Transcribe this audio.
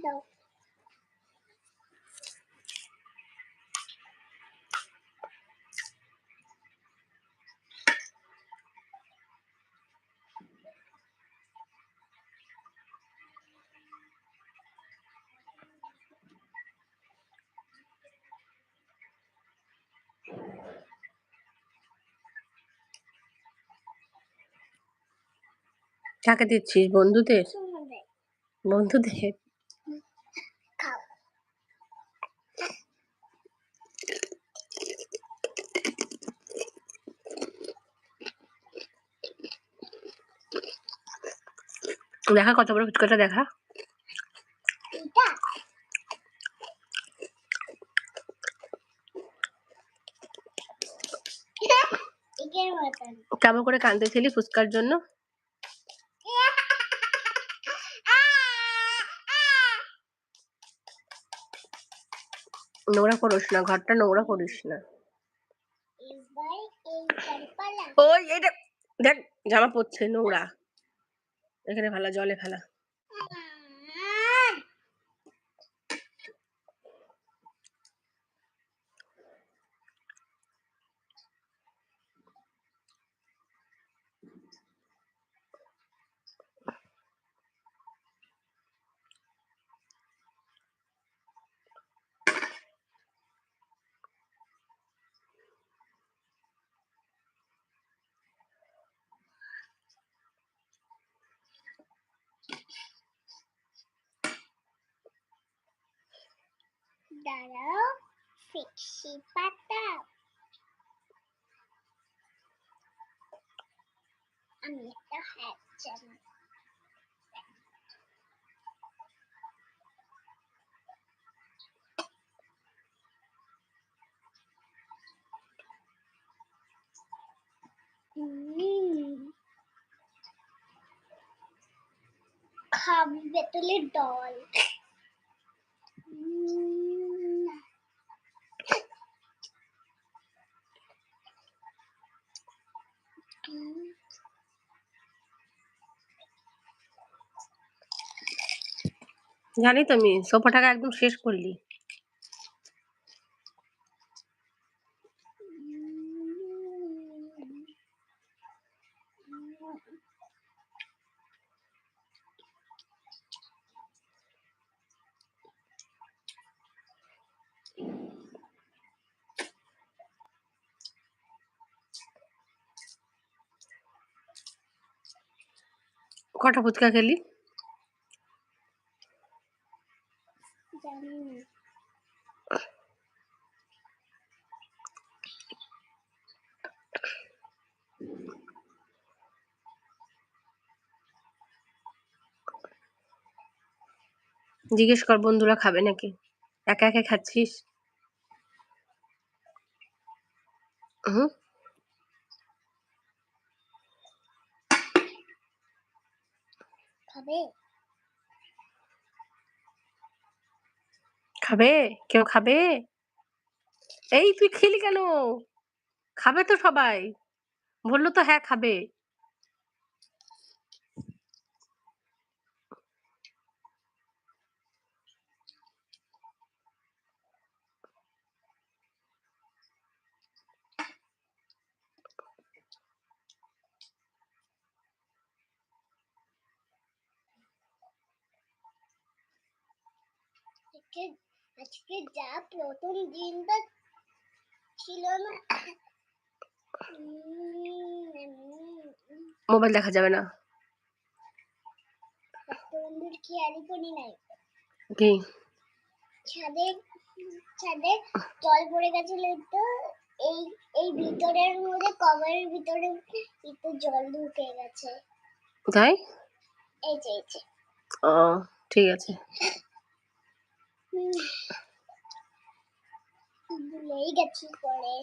দাও। কাকে দিচ্ছিস? বন্ধুদের? তোমাদের। বন্ধুদের? খাও। দেখা কত বড় ফুচকাটা দেখা। এটা একের মতন। কেমন করে কাঁদতেছিলি ফুচকার জন্য? নোংরা করিস না, ঘরটা নোংরা করিস না। এবার এইটার পালা। ওই এটা দেখ, জামা পড়ছে নোংরা, এখানে ফেলা, জলে ফেলা। দাঁড়াও, ফিক্সি পাতা। আমি একটা হ্যাট জানি। খাবি বেতলের দল। জানি তো আমি, সোফাটাকে একদম শেষ করলি। কটা ফুচকা খেলি? জানি না। জিজ্ঞেস কর বন্ধুরা খাবে নাকি, একা একা খাচ্ছিস? হুম, খাবে? খাবে? কেউ খাবে? এই তুই খেলি কেন? খাবে তো সবাই, বললো তো হ্যাঁ খাবে। আজকে যা প্রথম দিনটা ছিল না, মোবাইল দেখা যাবে না। বন্ধুর খেয়ালই করি নাই। কি? ছাদে জল পড়ে গেছিল তো, এই এই ভিতরের মধ্যে কভারের ভিতরে একটু জল ঢুকে গেছে। কোথায়? এই যে ও ঠিক আছে। ভুলেই গেছি পরে।